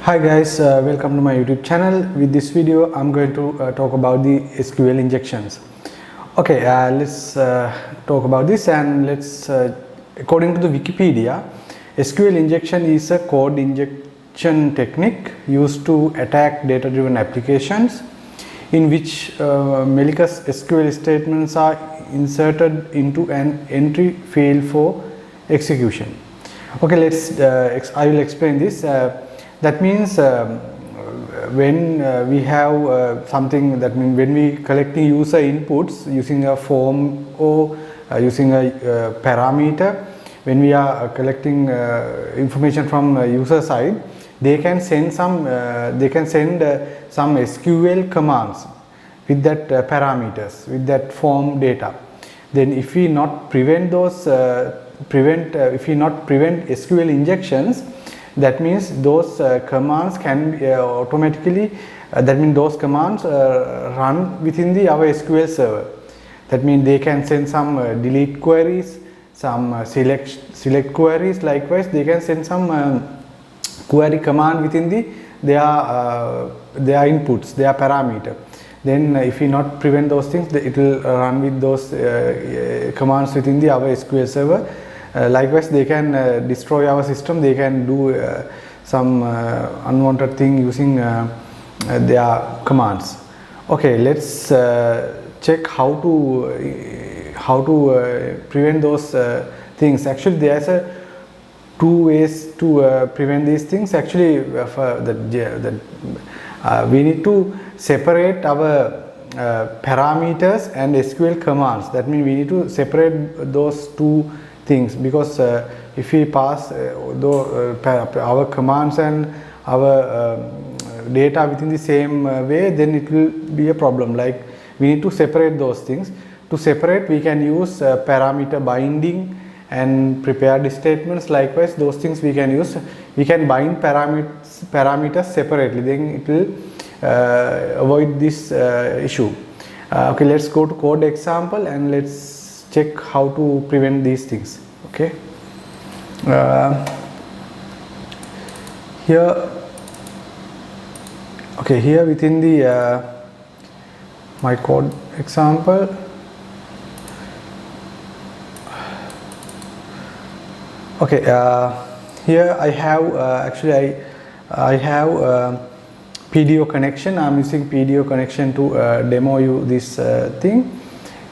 Hi guys, welcome to my YouTube channel. With this video I'm going to talk about the SQL injections. Okay, let's talk about this, and according to the Wikipedia, SQL injection is a code injection technique used to attack data-driven applications in which malicious SQL statements are inserted into an entry field for execution. Okay, I will explain this. That means when we have something, that means when we collecting user inputs using a form or using a parameter, when we are collecting information from user side, they can send some SQL commands with that parameters, with that form data. Then if we not prevent those if we not prevent SQL injections, that means those commands can be automatically that means those commands run within our SQL server. That means they can send some delete queries, some select queries. Likewise, they can send some query command within their inputs, their parameter. Then if we not prevent those things, it will run with those commands within our SQL server. Likewise, they can destroy our system. They can do some unwanted thing using their commands. Okay, let's check how to prevent those things. Actually, there's two ways to prevent these things. Actually, we need to separate our parameters and SQL commands. That means we need to separate those two things, because if we pass our commands and our data within the same way, then it will be a problem. Like, we need to separate those things. To separate, we can use parameter binding and prepared statements. Likewise, those things we can use. We can bind parameters separately, then it will avoid this issue. Okay, let's go to code example and let's check how to prevent these things. Okay, here within the my code example, okay, here I have I have Pdo Connection. I'm using Pdo Connection to demo you this thing.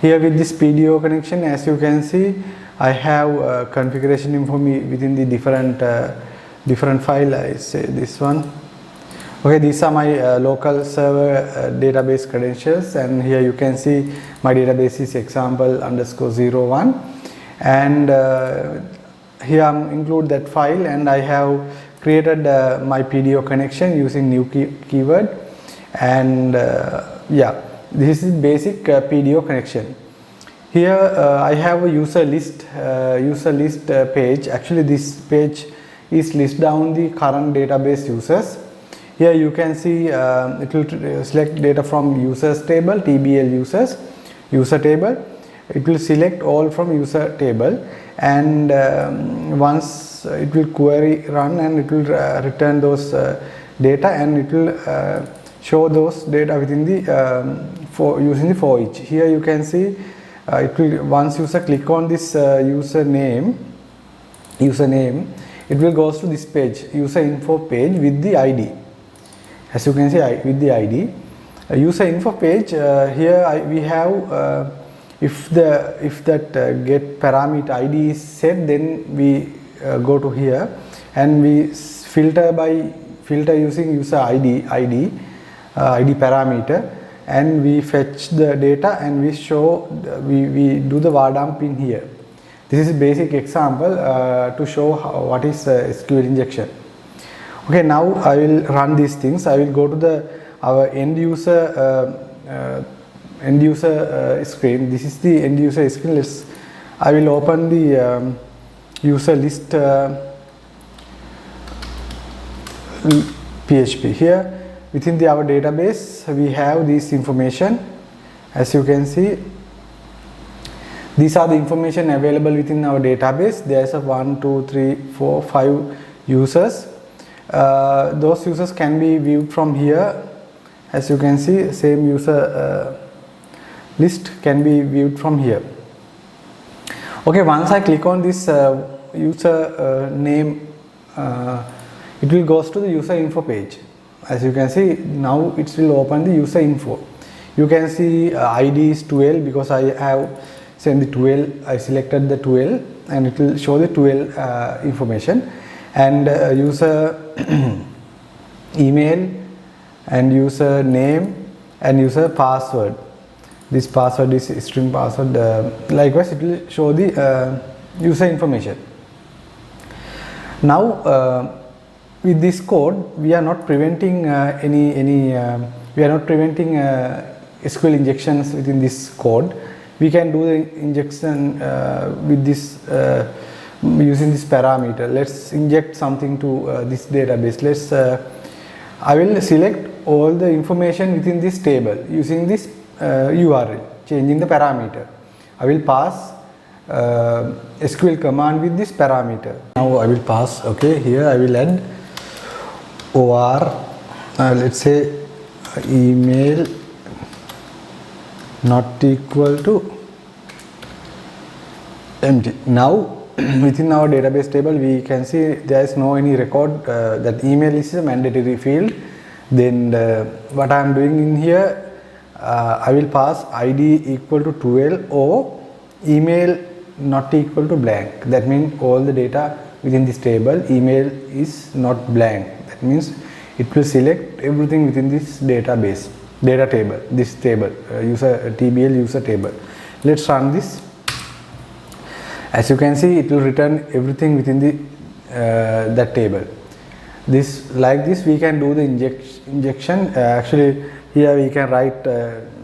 Here with this Pdo Connection, as you can see, I have configuration info within the different file. I say this one. Okay, these are my local server database credentials, and here you can see my database is example_01, and here I'm include that file, and I have created my Pdo Connection using new keyword, and yeah, this is basic Pdo Connection. Here I have a user list page. Actually, this page is list down the current database users. Here you can see it will select data from users table, TBL users, user table. It will select all from user table, and once it will query run, and it will return those data, and it will show those data within the using the for each. Here you can see it will, once user click on this username, it will goes to this page, user info page with the ID. As you can see, with the ID, user info page. Here we have if that get parameter ID is set, then we go to here and we filter using user ID parameter, and we fetch the data, and we do the var dump in here. This is a basic example to show what is SQL injection. Okay, now I will run these things. I will go to our end user screen. This is the end user screen. I will open the user list PHP. Here within our database, we have this information. As you can see, these are the information available within our database. There is a 1, 2, 3, 4, 5 users. those users can be viewed from here. As you can see, same user list can be viewed from here. Okay, once I click on this user name, it will goes to the user info page. As you can see, now it will open the user info. You can see ID is 12 because I have sent the 12, I selected the 12 and it will show the 12 information, and user email and user name and user password. This password is string password. Likewise, it will show the user information. Now with this code, we are not preventing SQL injections within this code. We can do the injection with this using this parameter. Let's inject something to this database. I will select all the information within this table using this URL, changing the parameter. I will pass SQL command with this parameter. Now I will pass. Okay, here I will add or let's say email not equal to empty. Now within our database table, we can see there is no any record that email is a mandatory field. Then what I am doing in here, I will pass ID equal to 12 or email not equal to blank. That means all the data within this table, email is not blank. That means it will select everything within this database, data table, this table, user TBL user table. Let's run this. As you can see, it will return everything within the that table. Like this we can do the injection. Actually here we can write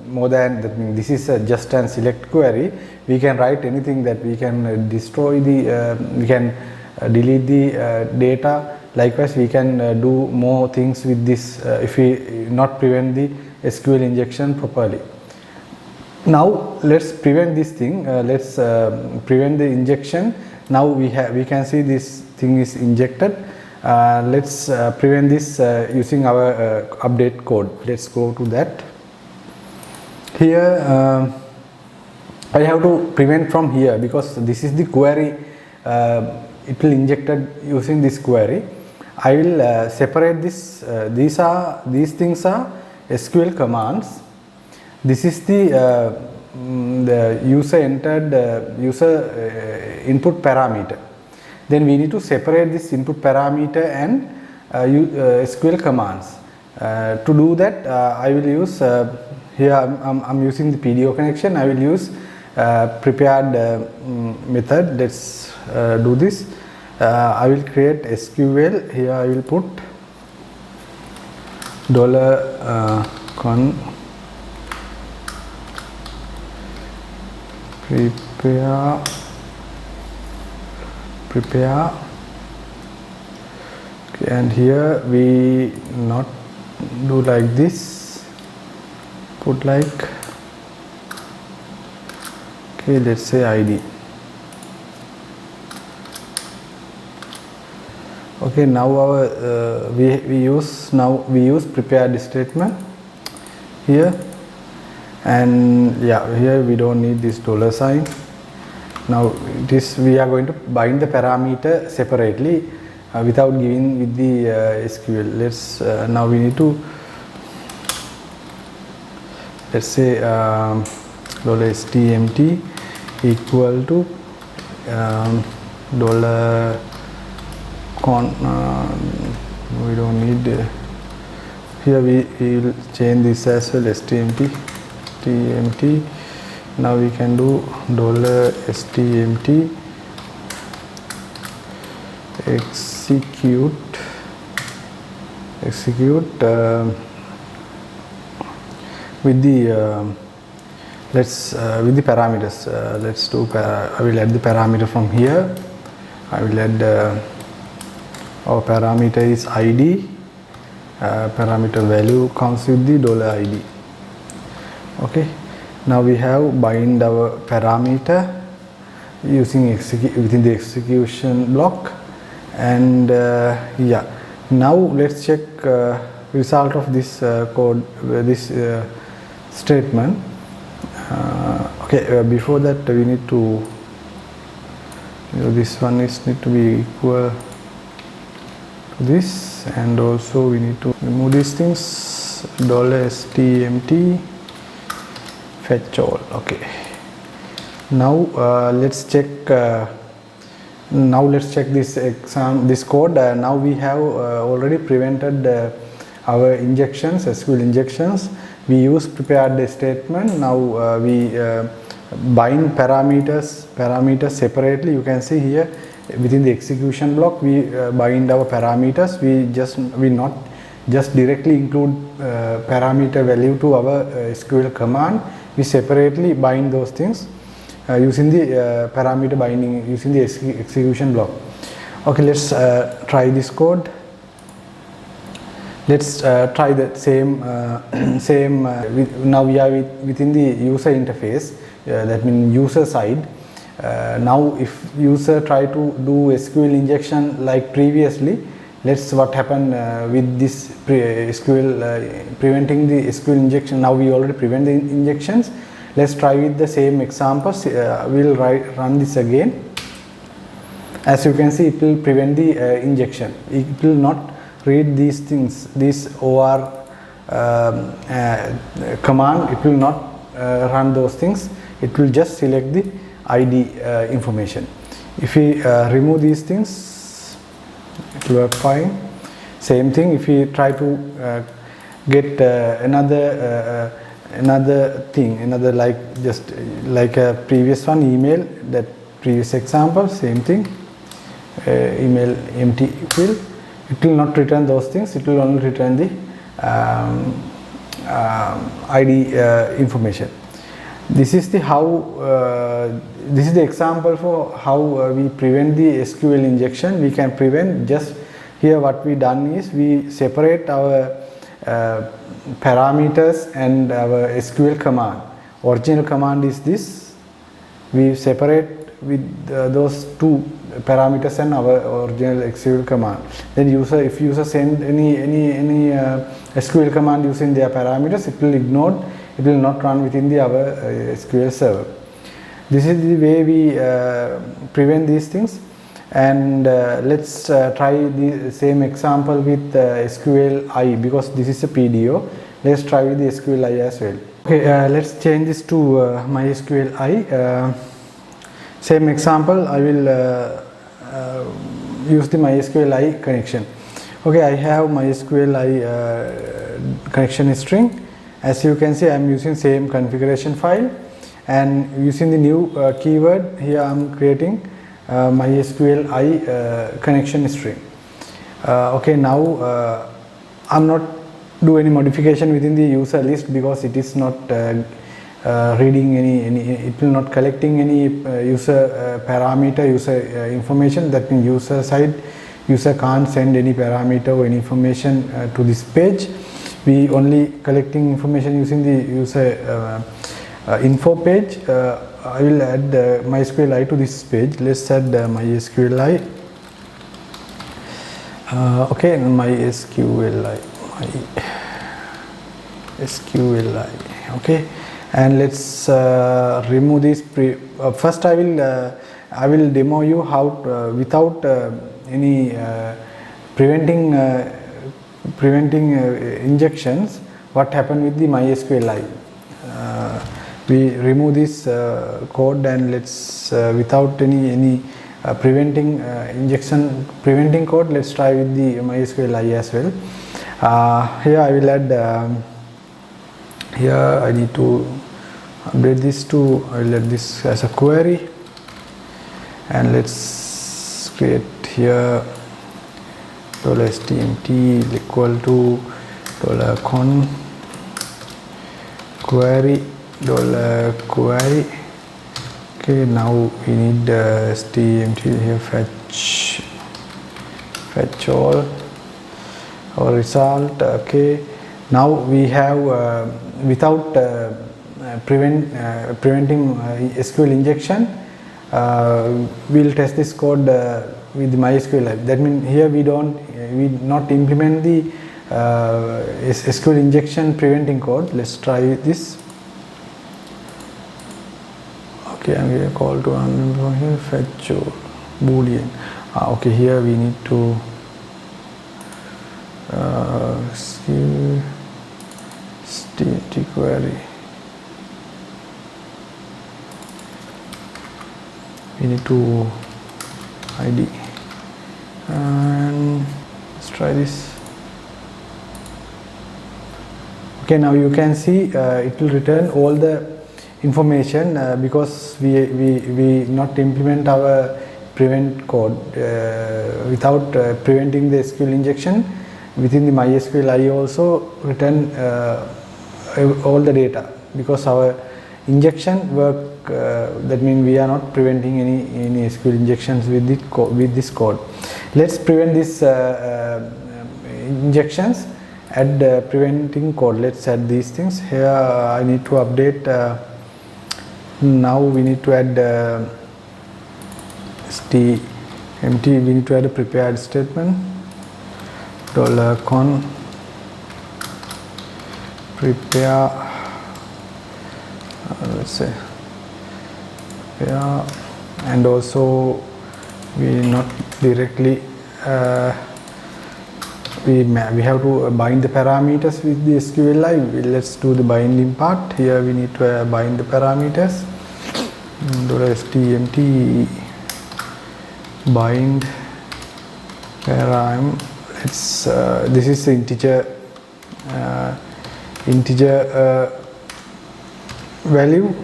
more than that. This is just an select query. We can write anything that we can destroy the we can delete the data. Likewise, we can do more things with this if we not prevent the SQL injection properly. Now let's prevent this thing. Let's prevent the injection. Now we can see this thing is injected. Let's prevent this using our update code. Let's go to that. Here I have to prevent from here because this is the query. It will injected using this query. I will separate this. These things are SQL commands. This is the user entered user input parameter. Then we need to separate this input parameter and SQL commands. To do that, I will use here I'm using the Pdo connection. I will use prepared method. Let's do this. I will create SQL. Here I will put $con prepare okay, and here we not do like this, put like okay, let's say ID. Okay, now our we use prepared statement here, and yeah, here we don't need this $sign. Now we are going to bind the parameter separately without giving with the SQL. Let's now we need to, let's say $stmt equal to we don't need here we will change this as well, stmt. Now we can do $stmt execute with the with the parameters. Let's do I will add the parameter from here. I will add our parameter is ID. Parameter value comes with the $ID. Okay, now we have bind our parameter using within the execution block, and yeah, Now let's check result of this code, this statement. Before that we need to, this one is need to be equal to this, and also we need to remove these things, $stmt fetch all. Okay, now let's check this code. Now we have already prevented our injections, SQL injections. We use prepared statement. Now we bind parameters separately. You can see here within the execution block we bind our parameters. We not just directly include parameter value to our SQL command. We separately bind those things using the parameter binding using the execution block. Okay, let's try this code. Let's try the same now we are within the user interface, that means user side. Now if user try to do SQL injection like previously, let's what happened with this SQL preventing the SQL injection. Now we already prevent the injections. Let's try with the same examples. We'll run this again. As you can see, it will prevent the injection. It will not read these things, this OR command. It will not run those things. It will just select the ID information. If we remove these things, it will work fine. Same thing if we try to get another like just like a previous one, email, that previous example, same thing, email empty field. It will not return those things. It will only return the ID information. This is the this is the example for how we prevent the SQL injection. We can prevent just here. What we done is we separate our parameters and our SQL command. Original command is this. We separate with those two parameters and our original SQL command. Then if user send any SQL command using their parameters, it will ignore. It will not run within the our SQL server. This is the way we prevent these things. And let's try the same example with SQLi, because this is a PDO. Let's try with the SQLi as well. Okay, let's change this to MySQLi. Same example, I will use the MySQLi connection. Okay, I have MySQLi connection string. As you can see, I am using same configuration file, and using the new keyword here I am creating MySQLi connection string. Okay, now I am not do any modification within the user list, because it is not reading it will not collecting any user parameter, user information. That means user side, user can't send any parameter or any information to this page. We only collecting information using the user info page. I will add MySQLi to this page. Let's add MySQLi. Okay, MySQLi. Okay, and let's remove this. First, I will demo you how without any preventing injections, what happened with the MySQLi. We remove this code, and let's without any preventing preventing code, let's try with the MySQLi as well. Here I will add here I need to update this to, I will add this as a query, and let's create here $stmt equal to $con query $query. Okay, now we need stmt here, fetch all our result. Okay, now we have without preventing SQL injection, we'll test this code with the MySQLi. That means here we not implement the SQL injection preventing code. Let's try this. Okay, I'm going to call to run here, fetch or boolean. Okay, here we need to static query. We need to ID, and let's try this. Okay, now you can see it will return all the information because we not implement our prevent code without preventing the SQL injection. Within the MySQLi also return all the data because our injection work. That means we are not preventing any SQL injections with this code. Let's prevent this injections. Add preventing code. Let's add these things here. I need to update. Now we need to add empty. We need to add a prepared statement. $con prepare. Let's say prepare, and also we not directly. We have to bind the parameters with the SQLi. Let's do the binding part. Here we need to bind the parameters. $stmt bind param. Let's this is the integer value,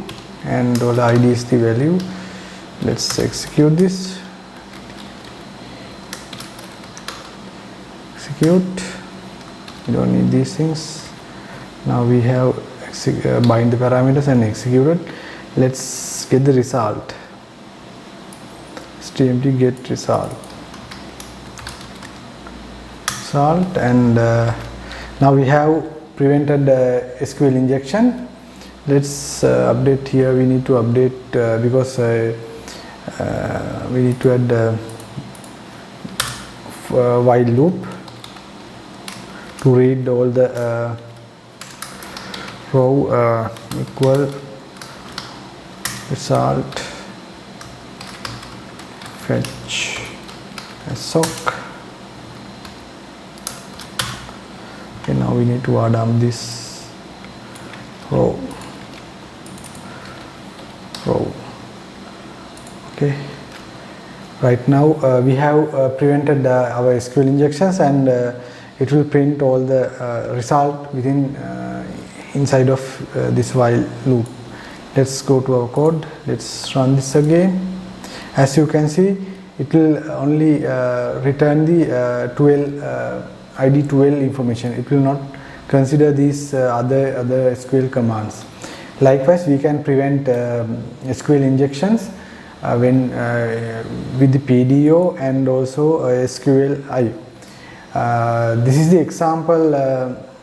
and $id is the value. Let's execute this. We don't need these things. Now we have bind the parameters and executed. Let's get the result. stmt get result, and now we have prevented SQL injection. Let's update here. We need to update because we need to add while loop to read all the row equal result fetch sock. Okay, now we need to add this row. Okay, right now we have prevented our SQL injections, and it will print all the result within inside of this while loop. Let's go to our code. Let's run this again. As you can see, it will only return the 12 ID 12 information. It will not consider these other SQL commands. Likewise, we can prevent SQL injections when with the Pdo and also SQLi. This is the example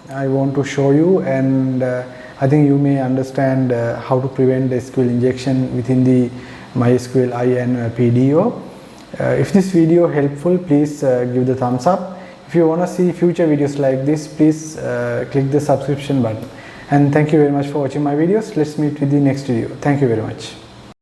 I want to show you, and I think you may understand how to prevent the SQL injection within the MySQLi and Pdo. If this video helpful, please give the thumbs up. If you want to see future videos like this, please click the subscription button. And thank you very much for watching my videos. Let's meet with the next video. Thank you very much.